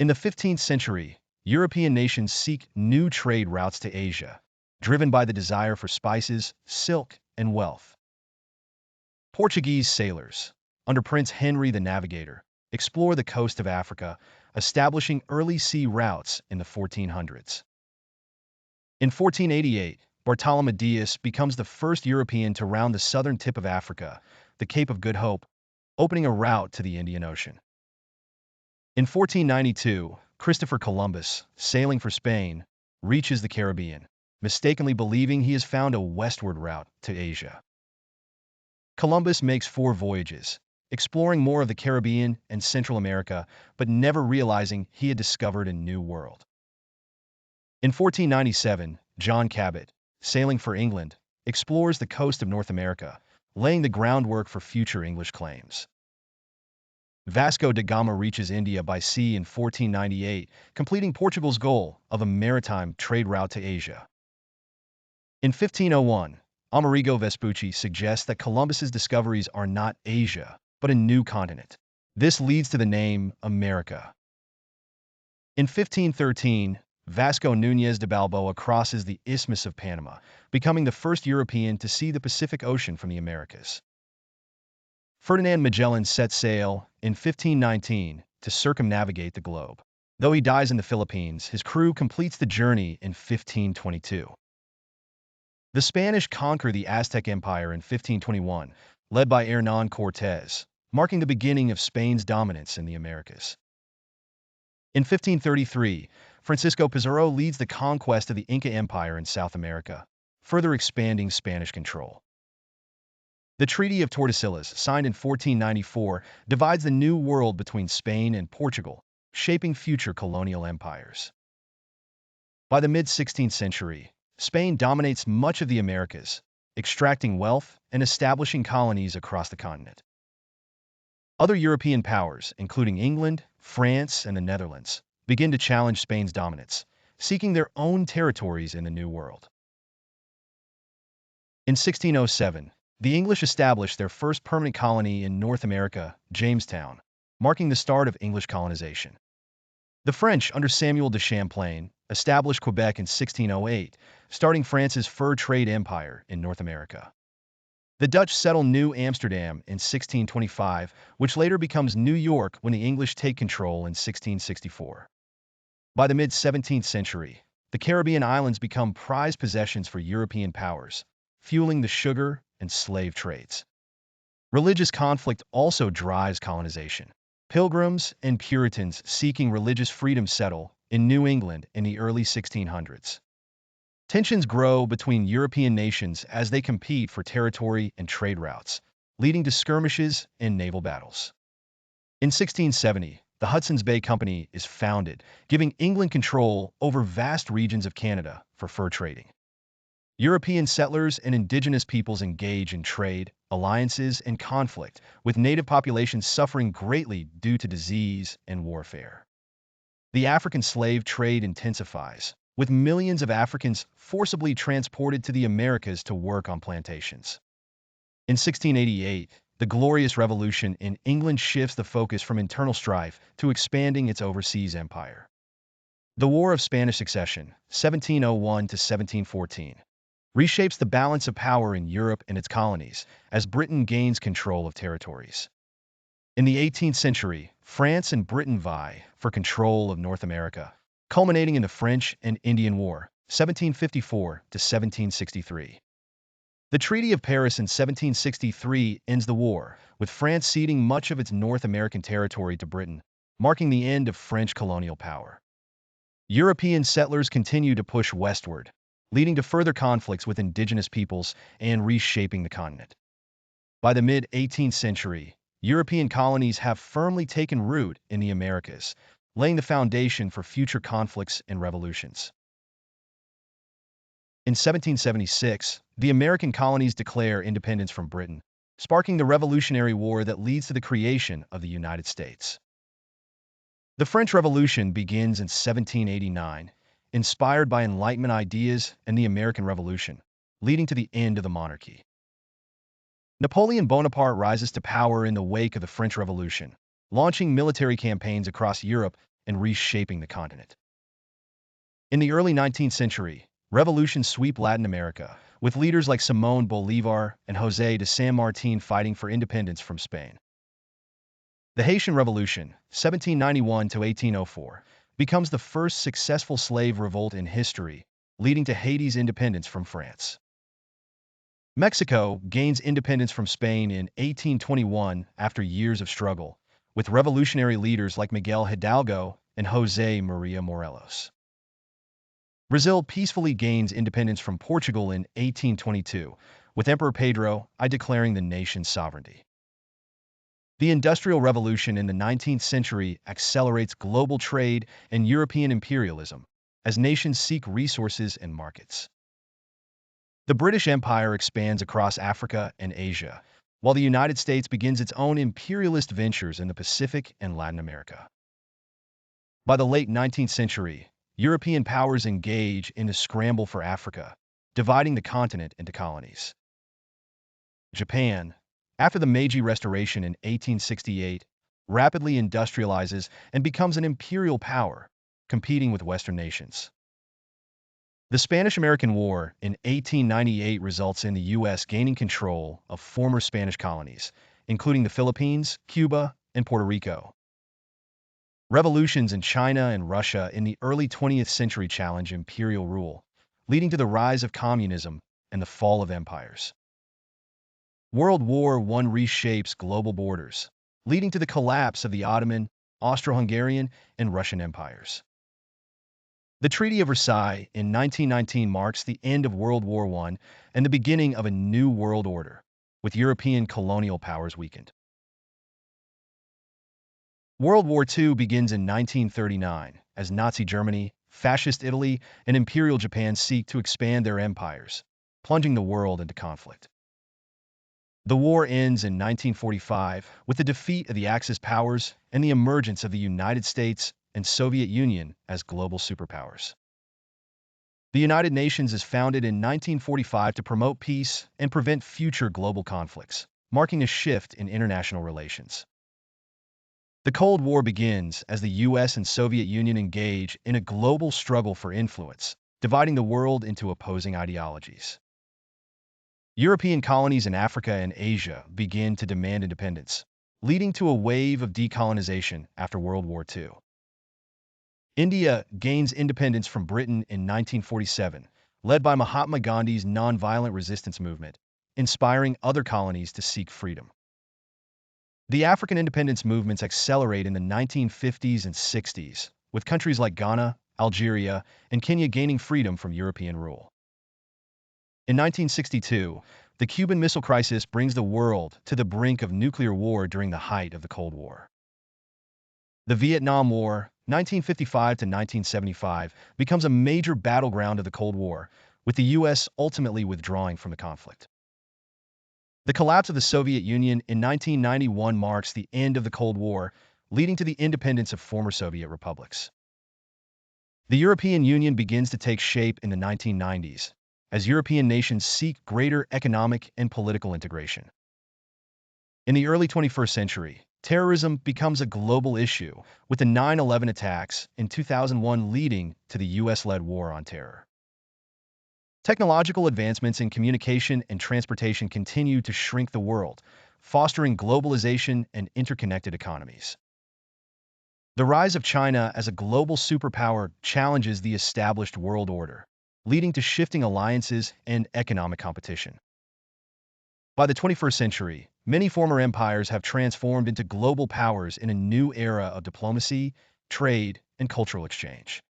In the 15th century, European nations seek new trade routes to Asia, driven by the desire for spices, silk, and wealth. Portuguese sailors, under Prince Henry the Navigator, explore the coast of Africa, establishing early sea routes in the 1400s. In 1488, Bartolome Dias becomes the first European to round the southern tip of Africa, the Cape of Good Hope, opening a route to the Indian Ocean. In 1492, Christopher Columbus, sailing for Spain, reaches the Caribbean, mistakenly believing he has found a westward route to Asia. Columbus makes 4 voyages, exploring more of the Caribbean and Central America, but never realizing he had discovered a new world. In 1497, John Cabot, sailing for England, explores the coast of North America, laying the groundwork for future English claims. Vasco da Gama reaches India by sea in 1498, completing Portugal's goal of a maritime trade route to Asia. In 1501, Amerigo Vespucci suggests that Columbus's discoveries are not Asia, but a new continent. This leads to the name America. In 1513, Vasco Núñez de Balboa crosses the Isthmus of Panama, becoming the first European to see the Pacific Ocean from the Americas. Ferdinand Magellan sets sail in 1519 to circumnavigate the globe. Though he dies in the Philippines, his crew completes the journey in 1522. The Spanish conquer the Aztec Empire in 1521, led by Hernán Cortés, marking the beginning of Spain's dominance in the Americas. In 1533, Francisco Pizarro leads the conquest of the Inca Empire in South America, further expanding Spanish control. The Treaty of Tordesillas, signed in 1494, divides the New World between Spain and Portugal, shaping future colonial empires. By the mid-16th century, Spain dominates much of the Americas, extracting wealth and establishing colonies across the continent. Other European powers, including England, France, and the Netherlands, begin to challenge Spain's dominance, seeking their own territories in the New World. In 1607, the English established their first permanent colony in North America, Jamestown, marking the start of English colonization. The French, under Samuel de Champlain, established Quebec in 1608, starting France's fur trade empire in North America. The Dutch settle New Amsterdam in 1625, which later becomes New York when the English take control in 1664. By the mid-17th century, the Caribbean islands become prized possessions for European powers, fueling the sugar and slave trades. Religious conflict also drives colonization. Pilgrims and Puritans seeking religious freedom settle in New England in the early 1600s. Tensions grow between European nations as they compete for territory and trade routes, leading to skirmishes and naval battles. In 1670, the Hudson's Bay Company is founded, giving England control over vast regions of Canada for fur trading. European settlers and indigenous peoples engage in trade, alliances, and conflict, with native populations suffering greatly due to disease and warfare. The African slave trade intensifies, with millions of Africans forcibly transported to the Americas to work on plantations. In 1688, the Glorious Revolution in England shifts the focus from internal strife to expanding its overseas empire. The War of Spanish Succession, 1701 to 1714, reshapes the balance of power in Europe and its colonies as Britain gains control of territories. In the 18th century, France and Britain vie for control of North America, culminating in the French and Indian War, 1754 to 1763. The Treaty of Paris in 1763 ends the war, with France ceding much of its North American territory to Britain, marking the end of French colonial power. European settlers continue to push westward, leading to further conflicts with indigenous peoples and reshaping the continent. By the mid-18th century, European colonies have firmly taken root in the Americas, laying the foundation for future conflicts and revolutions. In 1776, the American colonies declare independence from Britain, sparking the Revolutionary War that leads to the creation of the United States. The French Revolution begins in 1789, inspired by Enlightenment ideas and the American Revolution, leading to the end of the monarchy. Napoleon Bonaparte rises to power in the wake of the French Revolution, launching military campaigns across Europe and reshaping the continent. In the early 19th century, revolutions sweep Latin America, with leaders like Simón Bolívar and José de San Martín fighting for independence from Spain. The Haitian Revolution, 1791 to 1804, becomes the first successful slave revolt in history, leading to Haiti's independence from France. Mexico gains independence from Spain in 1821 after years of struggle, with revolutionary leaders like Miguel Hidalgo and José María Morelos. Brazil peacefully gains independence from Portugal in 1822, with Emperor Pedro I declaring the nation's sovereignty. The Industrial Revolution in the 19th century accelerates global trade and European imperialism as nations seek resources and markets. The British Empire expands across Africa and Asia, while the United States begins its own imperialist ventures in the Pacific and Latin America. By the late 19th century, European powers engage in a scramble for Africa, dividing the continent into colonies. Japan, after the Meiji Restoration in 1868, rapidly industrializes and becomes an imperial power, competing with Western nations. The Spanish-American War in 1898 results in the U.S. gaining control of former Spanish colonies, including the Philippines, Cuba, and Puerto Rico. Revolutions in China and Russia in the early 20th century challenge imperial rule, leading to the rise of communism and the fall of empires. World War I reshapes global borders, leading to the collapse of the Ottoman, Austro-Hungarian, and Russian empires. The Treaty of Versailles in 1919 marks the end of World War I and the beginning of a new world order, with European colonial powers weakened. World War II begins in 1939 as Nazi Germany, Fascist Italy, and Imperial Japan seek to expand their empires, plunging the world into conflict. The war ends in 1945 with the defeat of the Axis powers and the emergence of the United States and Soviet Union as global superpowers. The United Nations is founded in 1945 to promote peace and prevent future global conflicts, marking a shift in international relations. The Cold War begins as the US and Soviet Union engage in a global struggle for influence, dividing the world into opposing ideologies. European colonies in Africa and Asia begin to demand independence, leading to a wave of decolonization after World War II. India gains independence from Britain in 1947, led by Mahatma Gandhi's nonviolent resistance movement, inspiring other colonies to seek freedom. The African independence movements accelerate in the 1950s and 60s, with countries like Ghana, Algeria, and Kenya gaining freedom from European rule. In 1962, the Cuban Missile Crisis brings the world to the brink of nuclear war during the height of the Cold War. The Vietnam War, 1955 to 1975, becomes a major battleground of the Cold War, with the U.S. ultimately withdrawing from the conflict. The collapse of the Soviet Union in 1991 marks the end of the Cold War, leading to the independence of former Soviet republics. The European Union begins to take shape in the 1990s, as European nations seek greater economic and political integration. In the early 21st century, terrorism becomes a global issue, with the 9/11 attacks in 2001 leading to the U.S.-led war on terror. Technological advancements in communication and transportation continue to shrink the world, fostering globalization and interconnected economies. The rise of China as a global superpower challenges the established world order, leading to shifting alliances and economic competition. By the 21st century, many former empires have transformed into global powers in a new era of diplomacy, trade, and cultural exchange.